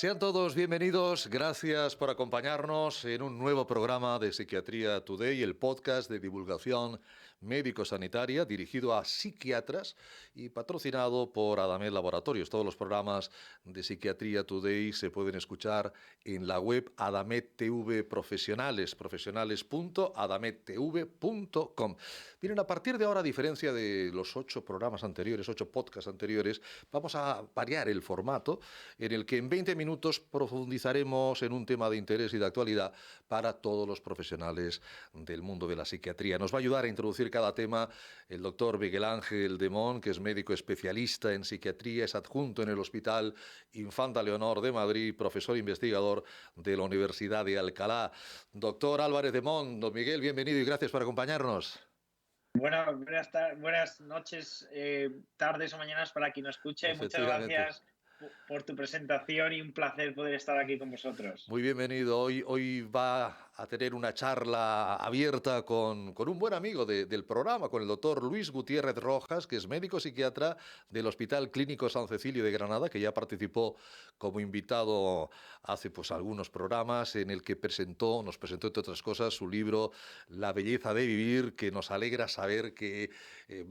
Sean todos bienvenidos, gracias por acompañarnos en un nuevo programa de Psiquiatría Today, el podcast de divulgación médico-sanitaria dirigido a psiquiatras y patrocinado por Adamed Laboratorios. Todos los programas de Psiquiatría Today se pueden escuchar en la web Adamed TV Profesionales, profesionales.adamedtv.com. Miren, a partir de ahora, a diferencia de los 8 programas anteriores, 8 podcasts anteriores, vamos a variar el formato en el que en 20 minutos profundizaremos en un tema de interés y de actualidad para todos los profesionales del mundo de la psiquiatría. Nos va a ayudar a introducir cada tema el doctor Miguel Ángel Demón, que es médico especialista en psiquiatría, es adjunto en el Hospital Infanta Leonor de Madrid, profesor investigador de la Universidad de Alcalá. Doctor Álvarez Demón, don Miguel, bienvenido y gracias por acompañarnos. Bueno, buenas noches, tardes o mañanas para quien nos escuche. Muchas gracias por tu presentación y un placer poder estar aquí con vosotros. Muy bienvenido. Hoy va a tener una charla abierta con un buen amigo del programa, con el doctor Luis Gutiérrez Rojas, que es médico psiquiatra del Hospital Clínico San Cecilio de Granada, que ya participó como invitado hace algunos programas, en el que nos presentó entre otras cosas su libro La belleza de vivir, que nos alegra saber que,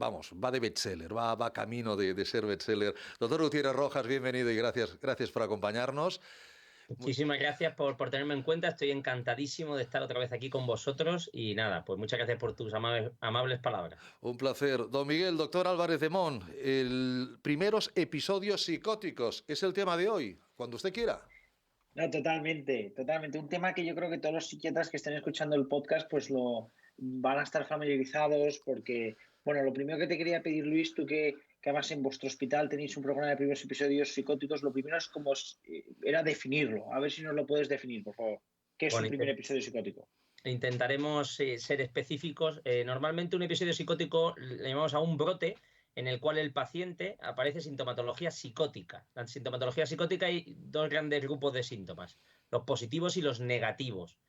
va de bestseller, va camino de ser bestseller. Doctor Gutiérrez Rojas, bienvenido y gracias por acompañarnos. Muchísimas gracias por tenerme en cuenta. Estoy encantadísimo de estar otra vez aquí con vosotros y nada, pues muchas gracias por tus amables palabras. Un placer. Don Miguel, doctor Álvarez Demón, primeros episodios psicóticos es el tema de hoy, cuando usted quiera. No, totalmente. Un tema que yo creo que todos los psiquiatras que estén escuchando el podcast pues lo van a estar familiarizados porque, bueno, lo primero que te quería pedir, Luis, tú que además en vuestro hospital tenéis un programa de primeros episodios psicóticos, lo primero es era definirlo. A ver si nos lo puedes definir, por favor. ¿Qué es un primer episodio psicótico? Intentaremos ser específicos. Normalmente un episodio psicótico le llamamos a un brote en el cual el paciente aparece sintomatología psicótica. La sintomatología psicótica hay dos grandes grupos de síntomas, los positivos y los negativos.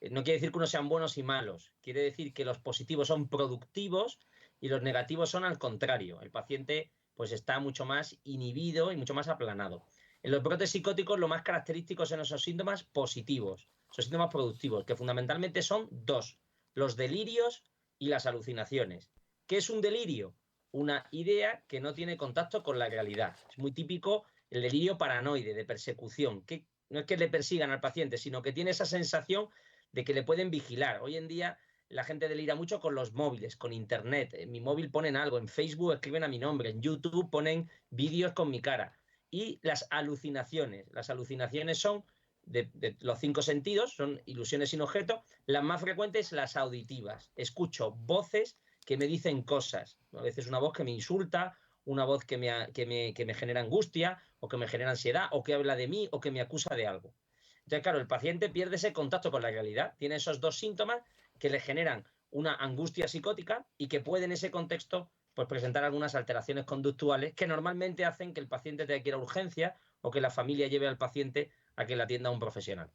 No quiere decir que unos sean buenos y malos, quiere decir que los positivos son productivos y los negativos son al contrario. El paciente pues está mucho más inhibido y mucho más aplanado. En los brotes psicóticos lo más característico son esos síntomas positivos, esos síntomas productivos, que fundamentalmente son dos, los delirios y las alucinaciones. ¿Qué es un delirio? Una idea que no tiene contacto con la realidad. Es muy típico el delirio paranoide, de persecución, que no es que le persigan al paciente, sino que tiene esa sensación de que le pueden vigilar. Hoy en día la gente delira mucho con los móviles, con internet. En mi móvil ponen algo, en Facebook escriben a mi nombre, en YouTube ponen vídeos con mi cara. Y las alucinaciones. Las alucinaciones son de los 5 sentidos, son ilusiones sin objeto. Las más frecuentes, las auditivas. Escucho voces que me dicen cosas. A veces una voz que me insulta, una voz que me genera angustia, o que me genera ansiedad, o que habla de mí, o que me acusa de algo. Entonces, claro, el paciente pierde ese contacto con la realidad. Tiene esos dos síntomas que le generan una angustia psicótica y que puede en ese contexto pues presentar algunas alteraciones conductuales que normalmente hacen que el paciente tenga que ir a urgencia o que la familia lleve al paciente a que le atienda un profesional.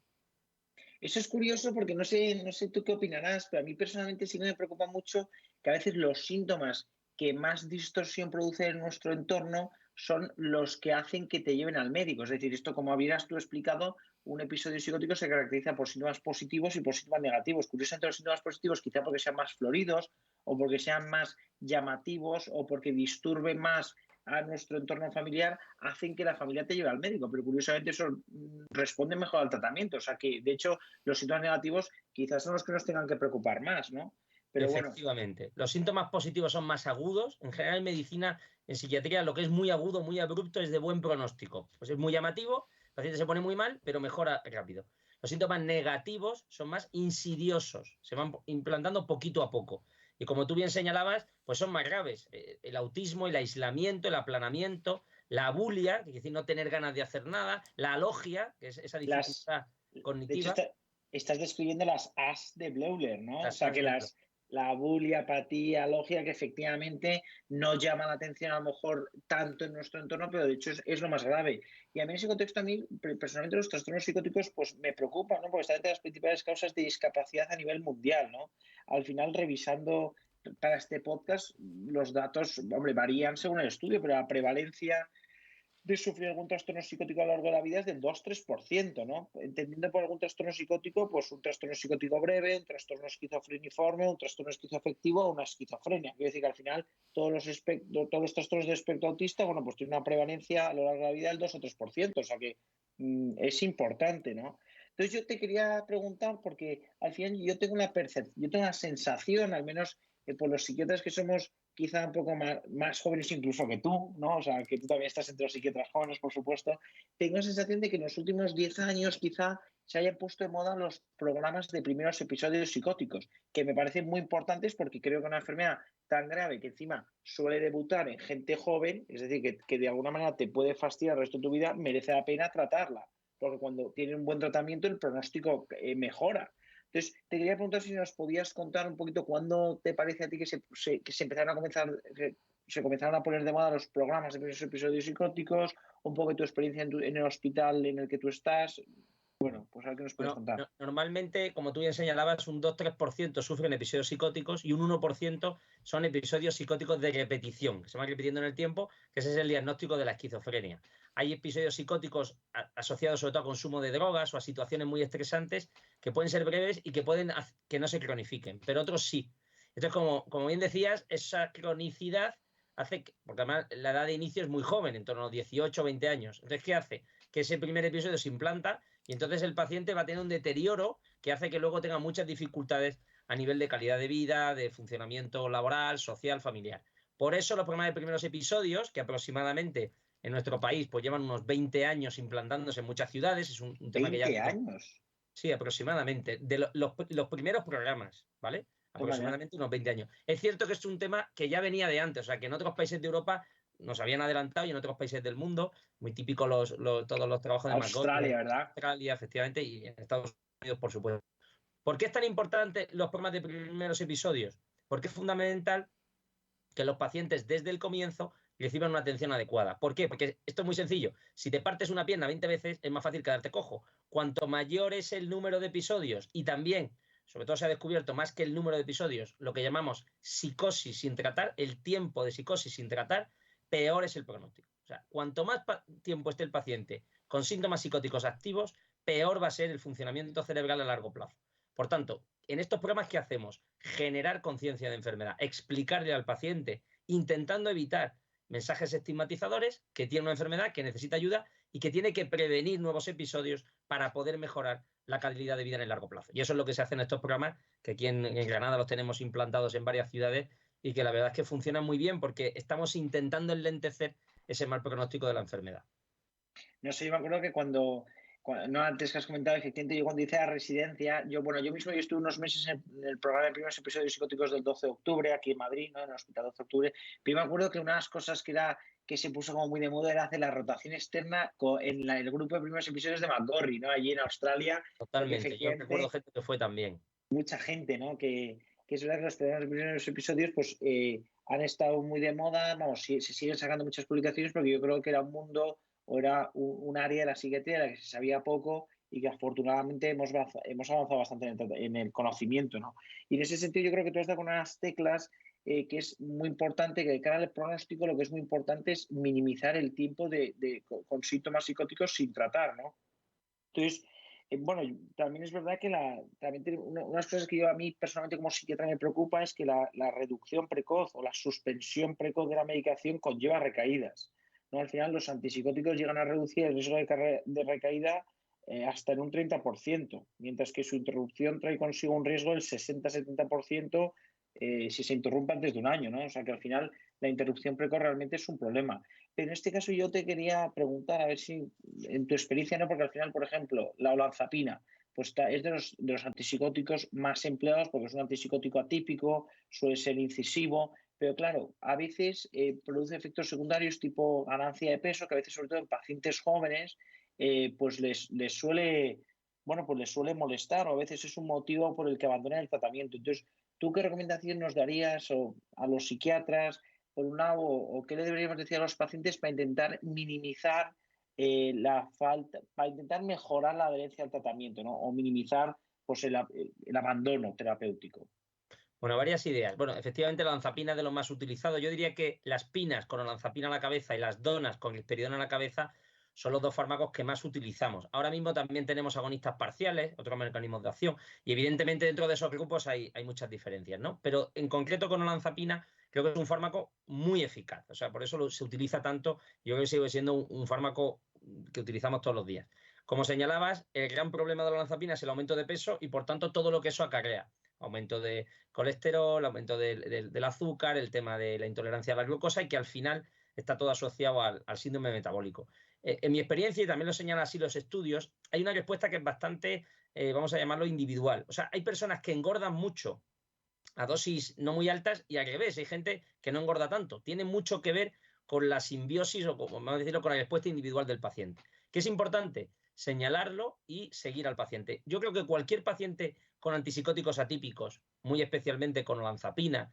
Eso es curioso porque no sé tú qué opinarás, pero a mí personalmente sí que me preocupa mucho que a veces los síntomas que más distorsión producen en nuestro entorno son los que hacen que te lleven al médico. Es decir, esto, como habías tú explicado, un episodio psicótico se caracteriza por síntomas positivos y por síntomas negativos. Curiosamente, los síntomas positivos quizá porque sean más floridos o porque sean más llamativos o porque disturben más a nuestro entorno familiar, hacen que la familia te lleve al médico, pero curiosamente eso responde mejor al tratamiento. O sea que, de hecho, los síntomas negativos quizás son los que nos tengan que preocupar más, ¿no? Pero efectivamente, bueno. Los síntomas positivos son más agudos. En general, en medicina, en psiquiatría, lo que es muy agudo, muy abrupto, es de buen pronóstico. Pues es muy llamativo, el paciente se pone muy mal, pero mejora rápido. Los síntomas negativos son más insidiosos, se van implantando poquito a poco. Y como tú bien señalabas, pues son más graves. El autismo, el aislamiento, el aplanamiento, la abulia, que quiere decir no tener ganas de hacer nada, la alogia, que es esa dificultad cognitiva. De hecho, estás describiendo las AS de Bleuler, ¿no? Las o sea, que la abulia, apatía, alogia, que efectivamente no llama la atención a lo mejor tanto en nuestro entorno, pero de hecho es lo más grave. Y a mí en ese contexto, a mí personalmente los trastornos psicóticos pues me preocupan, ¿no? Porque están entre las principales causas de discapacidad a nivel mundial, ¿no? Al final, revisando para este podcast, los datos, hombre, varían según el estudio, pero la prevalencia de sufrir algún trastorno psicótico a lo largo de la vida es del 2-3%, ¿no? Entendiendo por algún trastorno psicótico, pues un trastorno psicótico breve, un trastorno esquizofreniforme, un trastorno esquizoafectivo o una esquizofrenia. Quiero decir que al final todos los trastornos de espectro autista, bueno, pues tienen una prevalencia a lo largo de la vida del 2 o 3%, o sea que es importante, ¿no? Entonces yo te quería preguntar, porque al final yo tengo una percepción, yo tengo una sensación, al menos por los psiquiatras que somos quizá un poco más jóvenes incluso que tú, ¿no? O sea, que tú también estás entre los psiquiatras jóvenes, por supuesto. Tengo la sensación de que en los últimos 10 años quizá se hayan puesto de moda los programas de primeros episodios psicóticos, que me parecen muy importantes porque creo que una enfermedad tan grave que encima suele debutar en gente joven, es decir, que de alguna manera te puede fastidiar el resto de tu vida, merece la pena tratarla, porque cuando tiene un buen tratamiento el pronóstico mejora. Entonces, te quería preguntar si nos podías contar un poquito cuándo te parece a ti que se empezaron a se comenzaron a poner de moda los programas de primeros episodios psicóticos, un poco de tu experiencia en el hospital en el que tú estás. Bueno, pues a ver qué nos puedes Bueno, contar. normalmente, como tú bien señalabas, un 2-3% sufren episodios psicóticos y un 1% son episodios psicóticos de repetición, que se van repitiendo en el tiempo, que ese es el diagnóstico de la esquizofrenia. Hay episodios psicóticos asociados sobre todo a consumo de drogas o a situaciones muy estresantes que pueden ser breves y que pueden que no se cronifiquen, pero otros sí. Entonces, como bien decías, esa cronicidad hace que, porque además la edad de inicio es muy joven, en torno a los 18 o 20 años. Entonces, ¿qué hace? Que ese primer episodio se implanta y entonces el paciente va a tener un deterioro que hace que luego tenga muchas dificultades a nivel de calidad de vida, de funcionamiento laboral, social, familiar. Por eso los programas de primeros episodios, que aproximadamente en nuestro país pues llevan unos 20 años implantándose en muchas ciudades, es un tema que ya... 20 años. Sí, aproximadamente. De los primeros programas, ¿vale? Toma ya. Aproximadamente unos 20 años. Es cierto que es un tema que ya venía de antes, o sea, que en otros países de Europa nos habían adelantado y en otros países del mundo, muy típico todos los trabajos de McGonigal Australia, en ¿verdad? Australia, efectivamente, y en Estados Unidos, por supuesto. ¿Por qué es tan importante los programas de primeros episodios? Porque es fundamental que los pacientes desde el comienzo reciban una atención adecuada. ¿Por qué? Porque esto es muy sencillo. Si te partes una pierna 20 veces, es más fácil quedarte cojo. Cuanto mayor es el número de episodios y también, sobre todo se ha descubierto más que el número de episodios, lo que llamamos psicosis sin tratar, el tiempo de psicosis sin tratar, peor es el pronóstico. O sea, cuanto más tiempo esté el paciente con síntomas psicóticos activos, peor va a ser el funcionamiento cerebral a largo plazo. Por tanto, en estos programas, ¿qué hacemos? Generar conciencia de enfermedad, explicarle al paciente, intentando evitar mensajes estigmatizadores, que tiene una enfermedad, que necesita ayuda y que tiene que prevenir nuevos episodios para poder mejorar la calidad de vida en el largo plazo. Y eso es lo que se hace en estos programas, que aquí en Granada los tenemos implantados en varias ciudades y que la verdad es que funcionan muy bien porque estamos intentando enlentecer ese mal pronóstico de la enfermedad. No sé, yo me acuerdo que no antes que has comentado, efectivamente, yo cuando hice la residencia, yo mismo yo estuve unos meses en el programa de primeros episodios psicóticos del 12 de octubre, aquí en Madrid, ¿no? En el Hospital 12 de octubre, pero yo me acuerdo que una de las cosas que se puso como muy de moda era hacer la rotación externa en el grupo de primeros episodios de McGorry, ¿no? Allí en Australia, porque Totalmente. Yo recuerdo efectivamente gente que fue también. mucha gente, ¿no? Que es verdad que los primeros episodios pues han estado muy de moda, vamos, se siguen sacando muchas publicaciones porque yo creo que era un mundo o era un área de la psiquiatría de la que se sabía poco y que afortunadamente hemos avanzado bastante en el conocimiento, ¿no? Y en ese sentido yo creo que tú has dado con unas teclas que es muy importante, que de cara al pronóstico lo que es muy importante es minimizar el tiempo con síntomas psicóticos sin tratar, ¿no? Entonces, bueno, también es verdad que también unas cosas que yo a mí personalmente como psiquiatra me preocupa es que la reducción precoz o la suspensión precoz de la medicación conlleva recaídas, ¿no? Al final los antipsicóticos llegan a reducir el riesgo de recaída hasta en un 30%, mientras que su interrupción trae consigo un riesgo del 60-70% si se interrumpe antes de un año, ¿no? O sea que al final la interrupción precoz realmente es un problema. Pero en este caso yo te quería preguntar, a ver si en tu experiencia, ¿no? Porque al final, por ejemplo, la olanzapina pues es de los antipsicóticos más empleados porque es un antipsicótico atípico, suele ser incisivo, pero claro, a veces produce efectos secundarios tipo ganancia de peso, que a veces, sobre todo en pacientes jóvenes, pues les suele, bueno, pues les suele molestar o a veces es un motivo por el que abandonan el tratamiento. Entonces, ¿tú qué recomendación nos darías a los psiquiatras, por un lado, o qué le deberíamos decir a los pacientes para intentar minimizar la falta, para intentar mejorar la adherencia al tratamiento, ¿no? O minimizar pues, el abandono terapéutico? Bueno, varias ideas. Bueno, efectivamente la olanzapina es de lo más utilizado. Yo diría que las pinas con olanzapina a la cabeza y las donas con risperidona a la cabeza son los dos fármacos que más utilizamos. Ahora mismo también tenemos agonistas parciales, otros mecanismos de acción, y evidentemente dentro de esos grupos hay muchas diferencias, ¿no? Pero en concreto con olanzapina creo que es un fármaco muy eficaz. O sea, por eso se utiliza tanto. Yo creo que sigue siendo un fármaco que utilizamos todos los días. Como señalabas, el gran problema de la olanzapina es el aumento de peso y por tanto todo lo que eso acarrea. Aumento de colesterol, aumento del azúcar, el tema de la intolerancia a la glucosa y que al final está todo asociado al síndrome metabólico. En mi experiencia, y también lo señalan así los estudios, hay una respuesta que es bastante, vamos a llamarlo, individual. O sea, hay personas que engordan mucho a dosis no muy altas y al revés, hay gente que no engorda tanto. Tiene mucho que ver con la simbiosis o, como vamos a decirlo, con la respuesta individual del paciente. ¿Qué es importante? Señalarlo y seguir al paciente. Yo creo que cualquier paciente con antipsicóticos atípicos, muy especialmente con olanzapina,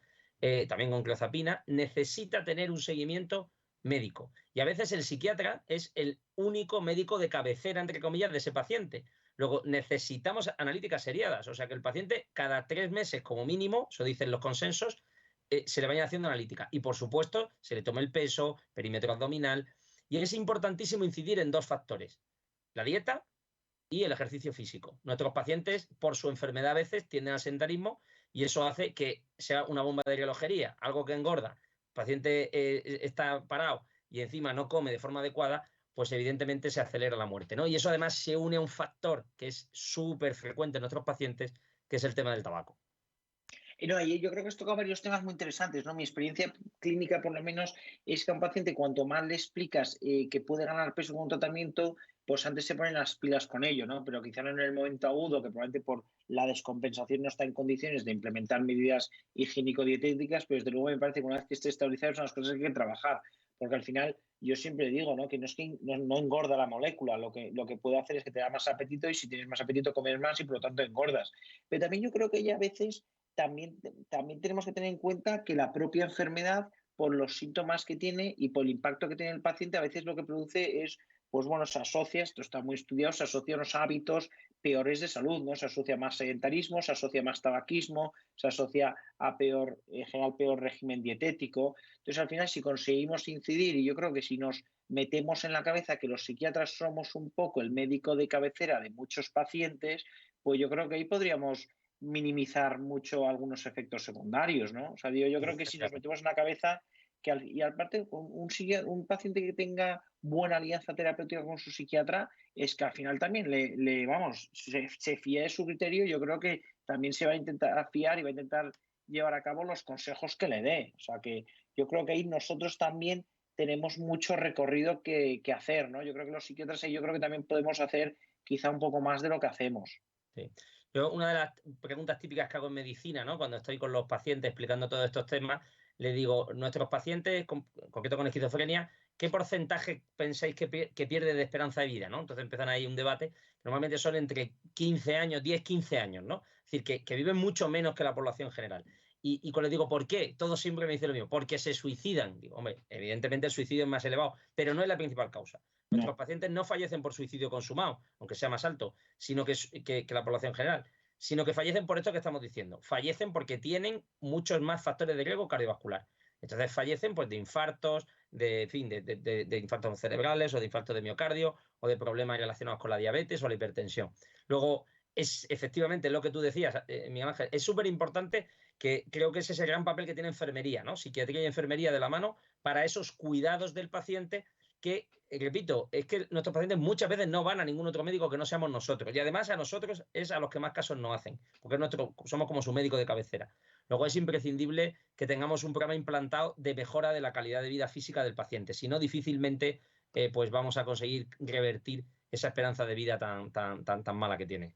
también con clozapina, necesita tener un seguimiento médico. Y a veces el psiquiatra es el único médico de cabecera, entre comillas, de ese paciente. Luego, necesitamos analíticas seriadas, o sea que el paciente cada 3 meses como mínimo, eso dicen los consensos, se le vaya haciendo analítica. Y por supuesto, se le tome el peso, perímetro abdominal. Y es importantísimo incidir en dos factores, la dieta y el ejercicio físico. Nuestros pacientes, por su enfermedad a veces, tienden al sedentarismo y eso hace que sea una bomba de relojería, algo que engorda. El paciente está parado y encima no come de forma adecuada, pues evidentemente se acelera la muerte, ¿no? Y eso además se une a un factor que es súper frecuente en nuestros pacientes, que es el tema del tabaco. Y no, y yo creo que has tocado varios temas muy interesantes, ¿no? Mi experiencia clínica, por lo menos, es que a un paciente, cuanto más le explicas que puede ganar peso con un tratamiento, pues antes se ponen las pilas con ello, ¿no? Pero quizá no en el momento agudo, que probablemente por la descompensación no está en condiciones de implementar medidas higiénico-dietéticas, pero desde luego me parece que una vez que esté estabilizado son las cosas que hay que trabajar, porque al final yo siempre digo, ¿no? Que no es que no engorda la molécula, lo que puede hacer es que te da más apetito y si tienes más apetito comes más y por lo tanto engordas. Pero también yo creo que ya a veces también tenemos que tener en cuenta que la propia enfermedad, por los síntomas que tiene y por el impacto que tiene el paciente, a veces lo que produce es, pues bueno, se asocia, esto está muy estudiado, se asocia a unos hábitos peores de salud, ¿no? Se asocia más sedentarismo, se asocia más tabaquismo, se asocia a peor, en general, peor régimen dietético. Entonces, al final, si conseguimos incidir, y yo creo que si nos metemos en la cabeza que los psiquiatras somos un poco el médico de cabecera de muchos pacientes, pues yo creo que ahí podríamos minimizar mucho algunos efectos secundarios, ¿no? O sea, yo creo que si nos metemos en la cabeza que y aparte un paciente que tenga buena alianza terapéutica con su psiquiatra es que al final también vamos, se fía de su criterio, yo creo que también se va a intentar fiar y va a intentar llevar a cabo los consejos que le dé. O sea, que yo creo que ahí nosotros también tenemos mucho recorrido que hacer, ¿no? Yo creo que los psiquiatras yo creo que también podemos hacer quizá un poco más de lo que hacemos. Sí. Yo, una de las preguntas típicas que hago en medicina, ¿no? Cuando estoy con los pacientes explicando todos estos temas, le digo, nuestros pacientes, en concreto con esquizofrenia, ¿qué porcentaje pensáis que pierde de esperanza de vida, ¿no? Entonces empiezan ahí un debate. Normalmente son entre 15 años, 10, 15 años, ¿no? Es decir, que viven mucho menos que la población general. Y cuando les digo, ¿por qué? Todos siempre me dicen lo mismo, porque se suicidan. Digo, hombre, evidentemente el suicidio es más elevado, pero no es la principal causa. Nuestros No. pacientes no fallecen por suicidio consumado, aunque sea más alto, sino que la población general, sino que fallecen por esto que estamos diciendo. Fallecen porque tienen muchos más factores de riesgo cardiovascular. Entonces fallecen pues, de infartos, de infartos cerebrales o de infartos de miocardio o de problemas relacionados con la diabetes o la hipertensión. Luego, es efectivamente lo que tú decías, Miguel Ángel, es súper importante que creo que ese es el gran papel que tiene enfermería, ¿no? Psiquiatría y enfermería de la mano para esos cuidados del paciente que, repito, es que nuestros pacientes muchas veces no van a ningún otro médico que no seamos nosotros. Y además a nosotros es a los que más casos nos hacen, porque somos como su médico de cabecera. Luego es imprescindible que tengamos un programa implantado de mejora de la calidad de vida física del paciente. Si no, difícilmente pues vamos a conseguir revertir esa esperanza de vida tan mala que tiene.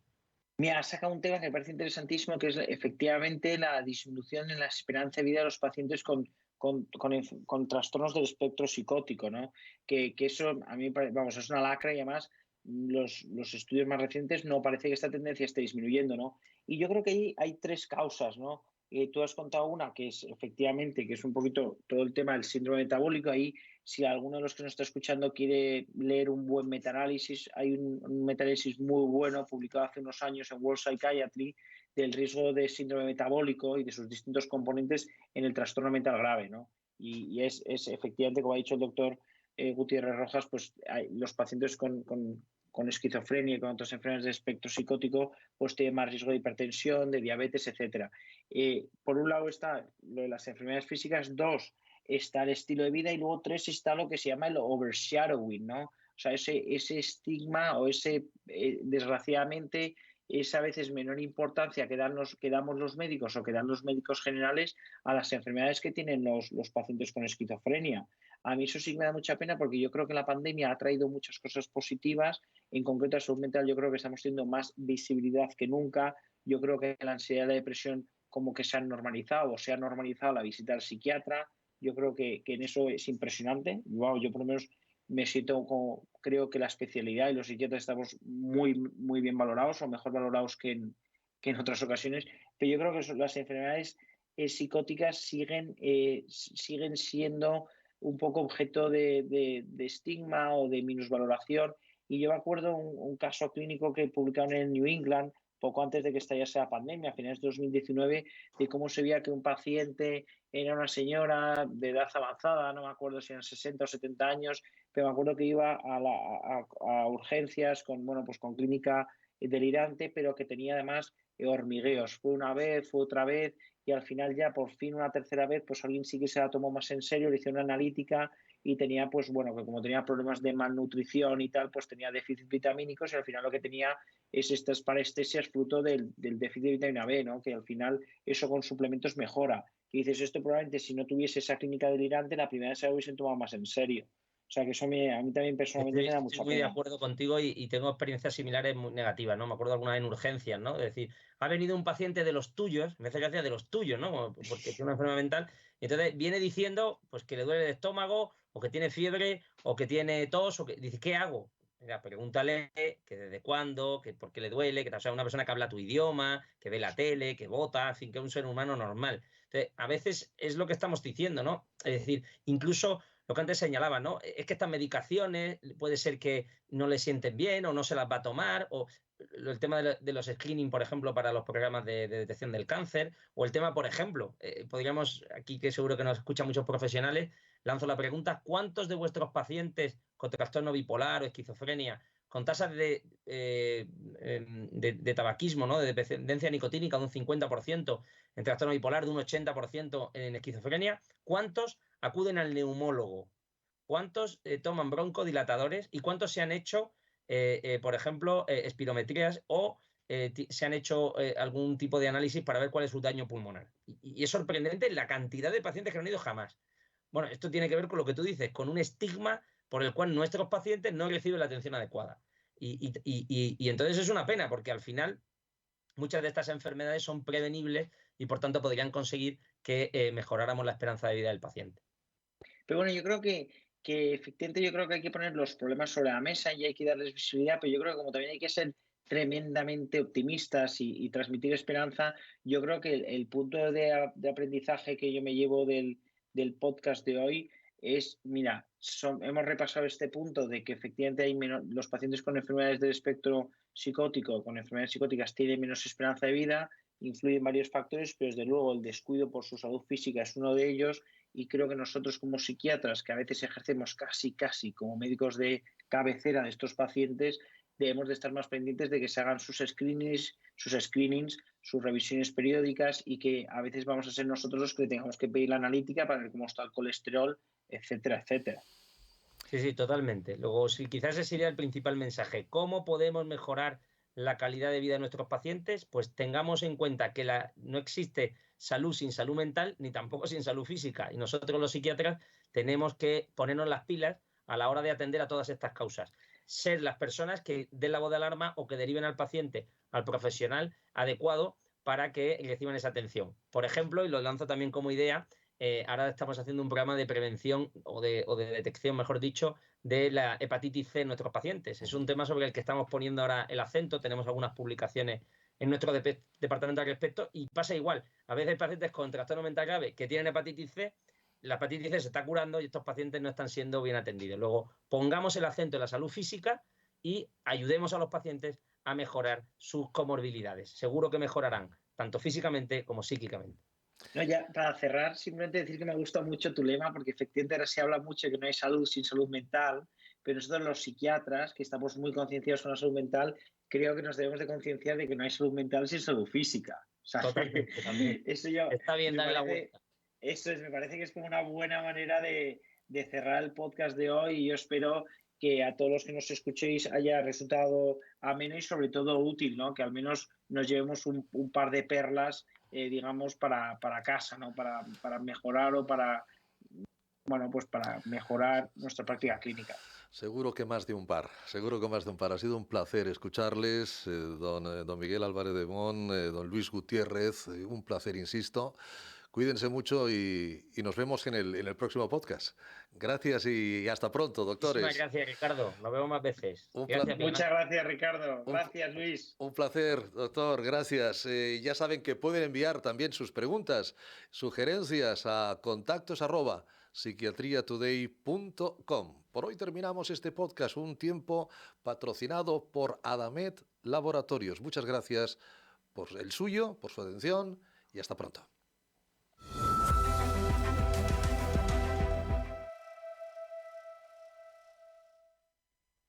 Mira, has sacado un tema que me parece interesantísimo, que es efectivamente la disminución en la esperanza de vida de los pacientes con trastornos del espectro psicótico, ¿no? Que eso a mí, vamos, es una lacra y además los estudios más recientes no parece que esta tendencia esté disminuyendo, ¿no? Y yo creo que ahí hay tres causas, ¿no? Tú has contado una que es efectivamente, que es un poquito todo el tema del síndrome metabólico. Ahí, si alguno de los que nos está escuchando quiere leer un buen metaanálisis, hay un metaanálisis muy bueno publicado hace unos años en World Psychiatry del riesgo de síndrome metabólico y de sus distintos componentes en el trastorno mental grave, ¿no? Y es efectivamente, como ha dicho el doctor Gutiérrez Rojas, pues los pacientes con esquizofrenia y con otras enfermedades de espectro psicótico, pues tienen más riesgo de hipertensión, de diabetes, etcétera. Por un lado está lo de las enfermedades físicas, 2 está el estilo de vida y luego 3 está lo que se llama el overshadowing, ¿no? O sea, ese estigma o desgraciadamente, es a veces menor importancia que damos los médicos o que dan los médicos generales a las enfermedades que tienen los pacientes con esquizofrenia. A mí eso sí me da mucha pena porque yo creo que la pandemia ha traído muchas cosas positivas. En concreto, a salud mental yo creo que estamos teniendo más visibilidad que nunca. Yo creo que la ansiedad y la depresión como que se han normalizado o se ha normalizado la visita al psiquiatra. Yo creo que en eso es impresionante. Wow, yo por lo menos me siento como, creo que la especialidad y los psiquiatras estamos muy, muy bien valorados o mejor valorados que en otras ocasiones. Pero yo creo que las enfermedades psicóticas siguen siendo un poco objeto de estigma o de minusvaloración. Y yo me acuerdo un caso clínico que publicaron en New England poco antes de que estallase la pandemia, a finales de 2019, de cómo se veía que un paciente era una señora de edad avanzada, no me acuerdo si eran 60 o 70 años, pero me acuerdo que iba a urgencias pues con clínica delirante, pero que tenía además hormigueos. Fue una vez, fue otra vez, y al final ya por fin una tercera vez, pues alguien sí que se la tomó más en serio, le hizo una analítica y tenía, pues bueno, que como tenía problemas de malnutrición y tal, pues tenía déficit vitamínicos y al final lo que tenía es estas parestesias fruto del déficit de vitamina B, ¿no? Que al final eso con suplementos mejora. Y dices, esto probablemente si no tuviese esa clínica delirante, la primera vez se lo hubiesen tomado más en serio. O sea que eso a mí también personalmente me da Estoy mucha muy de pena. acuerdo contigo y tengo experiencias similares muy negativas, ¿no? Me acuerdo alguna en urgencias, ¿no? Es decir, ha venido un paciente de los tuyos, me hace gracia de los tuyos, ¿no? Porque tiene una enfermedad mental, y entonces viene diciendo pues que le duele el estómago, o que tiene fiebre, o que tiene tos, o que dice, ¿qué hago? Mira, pregúntale que desde cuándo, que por qué le duele, que o sea, una persona que habla tu idioma, que ve la tele, que vota, en fin, que es un ser humano normal. Entonces, a veces es lo que estamos diciendo, ¿no? Es decir, incluso lo que antes señalaba, ¿no? Es que estas medicaciones puede ser que no le sienten bien o no se las va a tomar, o el tema de los screening, por ejemplo, para los programas de detección del cáncer, o el tema, por ejemplo, podríamos, aquí que seguro que nos escuchan muchos profesionales, lanzo la pregunta, ¿cuántos de vuestros pacientes con trastorno bipolar o esquizofrenia con tasas de tabaquismo, ¿no? De dependencia nicotínica de un 50%, en trastorno bipolar de un 80% en esquizofrenia, ¿cuántos acuden al neumólogo? ¿Cuántos toman broncodilatadores y cuántos se han hecho, por ejemplo, espirometrías o se han hecho algún tipo de análisis para ver cuál es su daño pulmonar? Y es sorprendente la cantidad de pacientes que no han ido jamás. Bueno, esto tiene que ver con lo que tú dices, con un estigma por el cual nuestros pacientes no reciben la atención adecuada. Y entonces es una pena, porque al final muchas de estas enfermedades son prevenibles y por tanto podrían conseguir que mejoráramos la esperanza de vida del paciente. Pero bueno, yo creo que efectivamente yo creo que hay que poner los problemas sobre la mesa y hay que darles visibilidad, pero yo creo que como también hay que ser tremendamente optimistas y transmitir esperanza, yo creo que el punto de aprendizaje que yo me llevo del podcast de hoy es, mira, hemos repasado este punto de que efectivamente los pacientes con enfermedades del espectro psicótico, con enfermedades psicóticas, tienen menos esperanza de vida, influyen varios factores, pero desde luego el descuido por su salud física es uno de ellos y creo que nosotros como psiquiatras, que a veces ejercemos casi como médicos de cabecera de estos pacientes, debemos de estar más pendientes de que se hagan sus screenings, sus revisiones periódicas y que a veces vamos a ser nosotros los que tengamos que pedir la analítica para ver cómo está el colesterol, etcétera, etcétera. Sí, sí, totalmente. Luego, sí, quizás ese sería el principal mensaje. ¿Cómo podemos mejorar la calidad de vida de nuestros pacientes? Pues tengamos en cuenta que no existe salud sin salud mental, ni tampoco sin salud física. Y nosotros los psiquiatras tenemos que ponernos las pilas a la hora de atender a todas estas causas. Ser las personas que den la voz de alarma o que deriven al paciente al profesional adecuado para que reciban esa atención. Por ejemplo, y lo lanzo también como idea, ahora estamos haciendo un programa de prevención o de detección, mejor dicho, de la hepatitis C en nuestros pacientes. Es un tema sobre el que estamos poniendo ahora el acento. Tenemos algunas publicaciones en nuestro departamento al respecto y pasa igual. A veces hay pacientes con trastorno mental grave que tienen hepatitis C, la hepatitis C se está curando y estos pacientes no están siendo bien atendidos. Luego, pongamos el acento en la salud física y ayudemos a los pacientes a mejorar sus comorbilidades. Seguro que mejorarán tanto físicamente como psíquicamente. No, ya para cerrar, simplemente decir que me gusta mucho tu lema, porque efectivamente ahora se habla mucho de que no hay salud sin salud mental, pero nosotros los psiquiatras, que estamos muy concienciados con la salud mental, creo que nos debemos de concienciar de que no hay salud mental sin salud física. O sea, Totalmente, también. eso Está bien me darle la parece, vuelta. me parece que es como una buena manera de cerrar el podcast de hoy, y yo espero que a todos los que nos escuchéis haya resultado ameno y sobre todo útil, ¿no? Que al menos nos llevemos un par de perlas, digamos, para casa, ¿no? Para mejorar o para, bueno, pues para mejorar nuestra práctica clínica. Seguro que más de un par, seguro que más de un par. Ha sido un placer escucharles, don Miguel Álvarez de Mon, don Luis Gutiérrez, un placer, insisto. Cuídense mucho y nos vemos en el próximo podcast. Gracias y hasta pronto, Muchísimas doctores. gracias, Ricardo. Nos vemos más veces. Un Gracias, Miguel Muchas Ángel. gracias, Ricardo. Un, Gracias, Luis. un placer, doctor, gracias. Ya saben que pueden enviar también sus preguntas, sugerencias a contactos@psiquiatriatoday.com. Por hoy terminamos este podcast, un tiempo patrocinado por Adamet Laboratorios. Muchas gracias por el suyo, por su atención y hasta pronto.